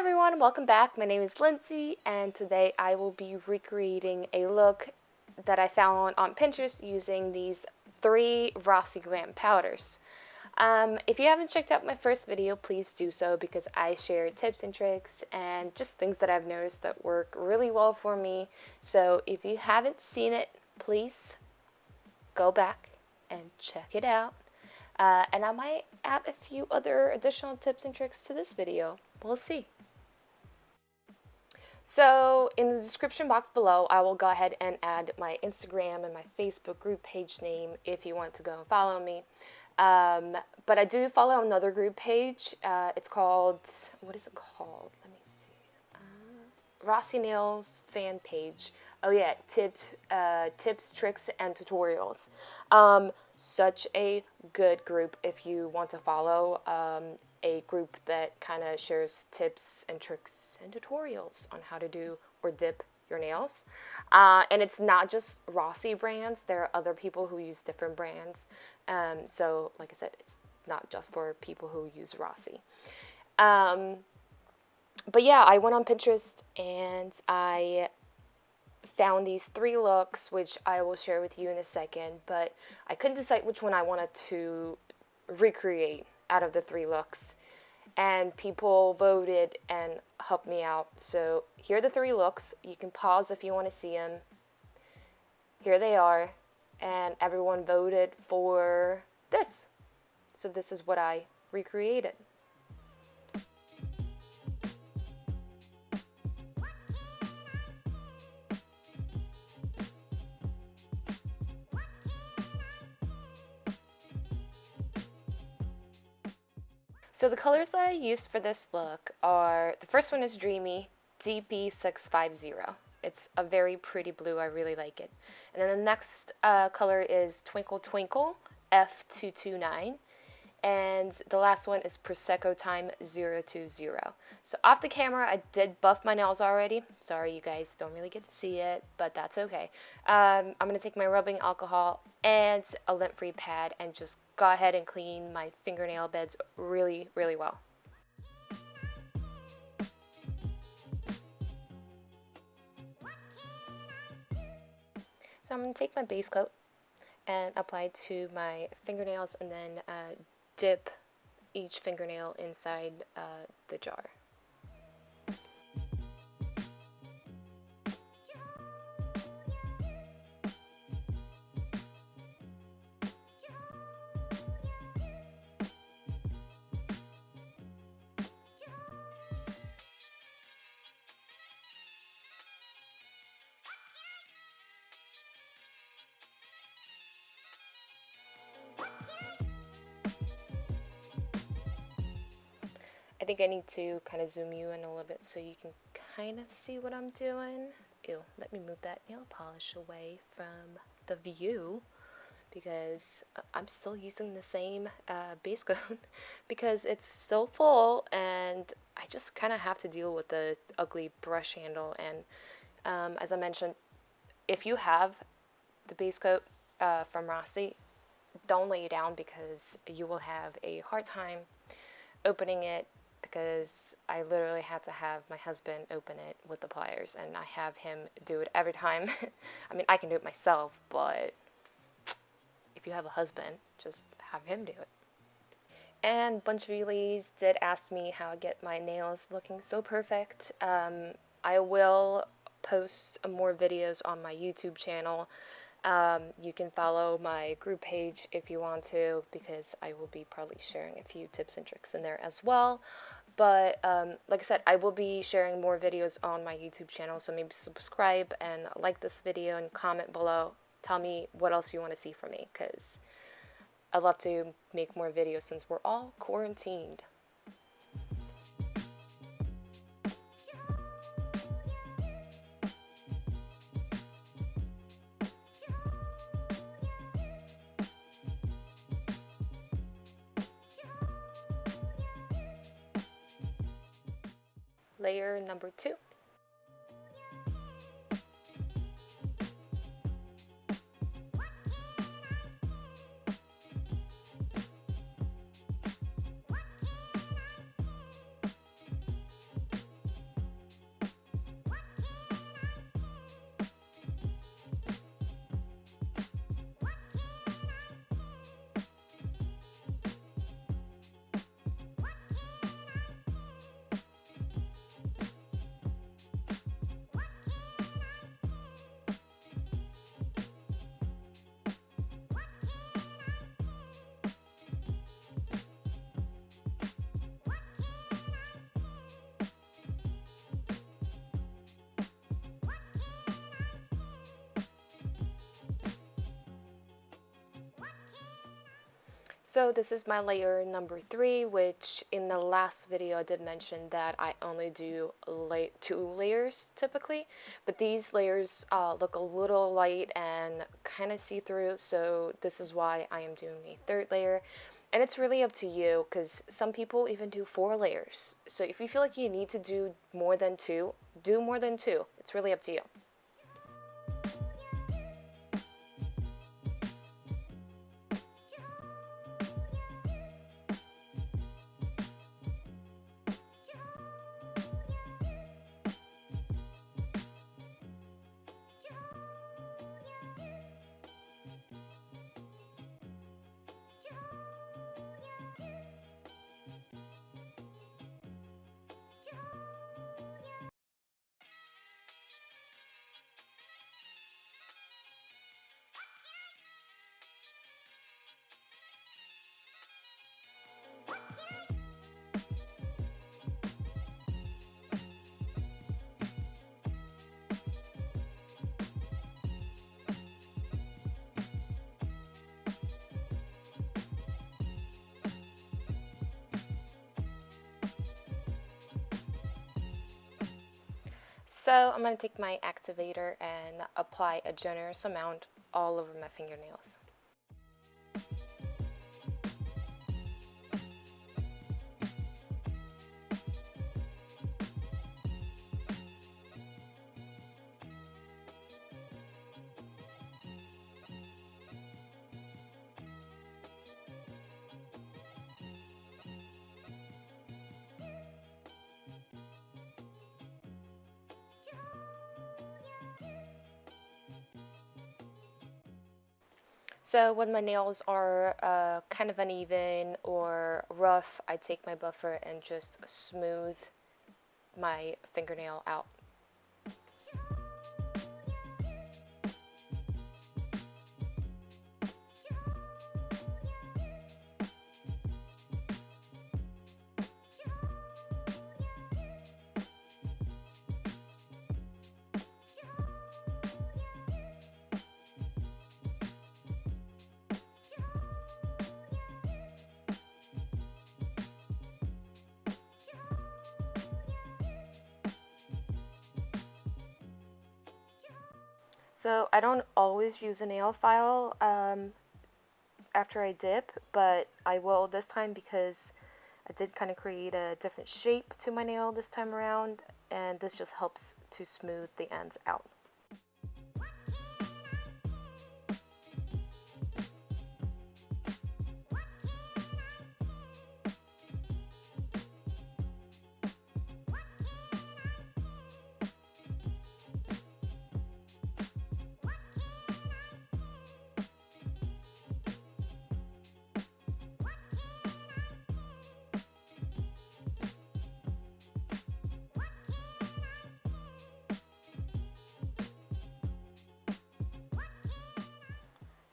everyone, welcome back. My name is Lindsay, and today I will be recreating a look that I found on Pinterest using these 3 Rossi Glam powders. If you haven't checked out my first video, please do so because I share tips and tricks and just things that I've noticed that work really well for me. So if you haven't seen it, please go back and check it out. And I might add a few other additional tips and tricks to this video. We'll see. So in the description box below, I will go ahead and add my Instagram and my Facebook group page name if you want to go and follow me. But I do follow another group page. It's called, what is it called? Let me see. Rossi Nails fan page. Oh yeah, tips, tricks, and tutorials. Such a good group if you want to follow. A group that kind of shares tips and tricks and tutorials on how to do or dip your nails. And it's not just Rossi brands. There are other people who use different brands. So like I said, it's not just for people who use Rossi. But yeah, I went on Pinterest and I found these 3 looks, which I will share with you in a second, but I couldn't decide which one I wanted to recreate out of the 3 looks, and people voted and helped me out. So here are the 3 looks. You can pause if you want to see them. Here they are, and everyone voted for this. So this is what I recreated. So the colors that I used for this look are, the first one is Dreamy DP 650. It's a very pretty blue, I really like it. And then the next color is Twinkle Twinkle F229. And the last one is Prosecco Time 020. So off the camera, I did buff my nails already. Sorry, you guys don't really get to see it, but that's okay. I'm going to take my rubbing alcohol and a lint-free pad and just go ahead and clean my fingernail beds really, really well. So I'm going to take my base coat and apply it to my fingernails and then dip each fingernail inside the jar. I think I need to kind of zoom you in a little bit so you can kind of see what I'm doing. Ew, let me move that nail polish away from the view because I'm still using the same base coat because it's still full and I just kind of have to deal with the ugly brush handle. And as I mentioned, if you have the base coat from Rossi, don't lay it down because you will have a hard time opening it, because I literally had to have my husband open it with the pliers, and I have him do it every time. I mean, I can do it myself, but if you have a husband, just have him do it. And a bunch of you ladies did ask me how I get my nails looking so perfect. I will post more videos on my YouTube channel. You can follow my group page if you want to, because I will be probably sharing a few tips and tricks in there as well. But like I said, I will be sharing more videos on my YouTube channel, so maybe subscribe and like this video and comment below. Tell me what else you want to see from me, because I'd love to make more videos since we're all quarantined. Layer number 2. So this is my layer number 3, which in the last video I did mention that I only do 2 layers typically, but these layers look a little light and kind of see-through, so this is why I am doing a 3rd layer. And it's really up to you, because some people even do 4 layers. So if you feel like you need to do more than 2, do more than 2. It's really up to you. So I'm going to take my activator and apply a generous amount all over my fingernails. So when my nails are kind of uneven or rough, I take my buffer and just smooth my fingernail out. So I don't always use a nail file after I dip, but I will this time because I did kind of create a different shape to my nail this time around, and this just helps to smooth the ends out.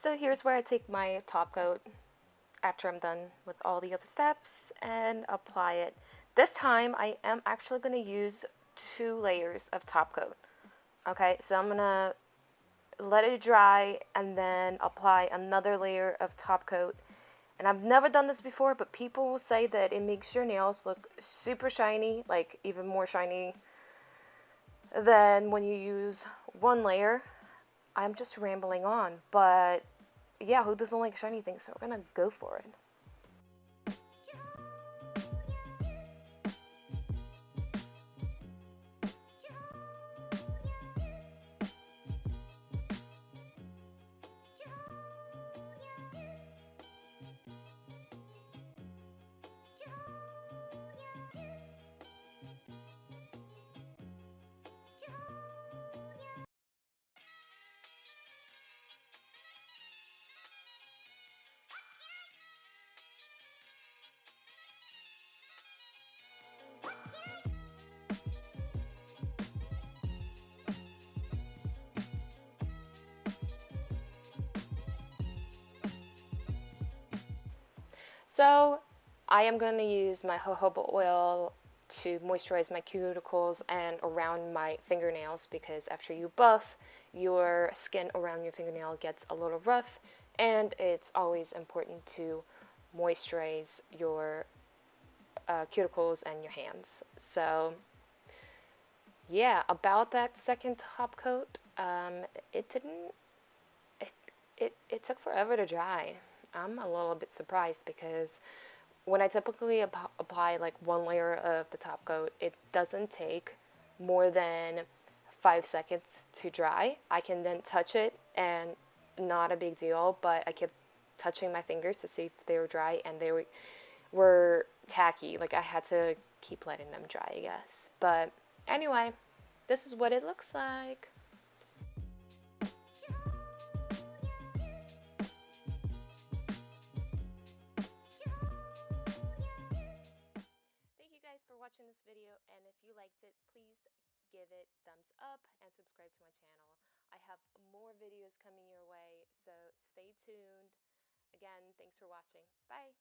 So here's where I take my top coat after I'm done with all the other steps and apply it. This time I am actually going to use 2 layers of top coat. Okay, so I'm going to let it dry and then apply another layer of top coat. And I've never done this before, but people will say that it makes your nails look super shiny, like even more shiny than when you use 1 layer. I'm just rambling on, but yeah, who doesn't like shiny things? So we're gonna go for it. So I am going to use my jojoba oil to moisturize my cuticles and around my fingernails, because after you buff, your skin around your fingernail gets a little rough, and it's always important to moisturize your cuticles and your hands. So yeah, about that second top coat, it didn't. It took forever to dry. I'm a little bit surprised because when I typically apply like one layer of the top coat, it doesn't take more than 5 seconds to dry. I can then touch it and not a big deal, but I kept touching my fingers to see if they were dry, and they were tacky. Like I had to keep letting them dry, I guess. But anyway, this is what it looks like. Thank you guys for watching this video, and if you liked it, please give it thumbs up and subscribe to my channel. I have more videos coming your way, so stay tuned. Again, thanks for watching. Bye!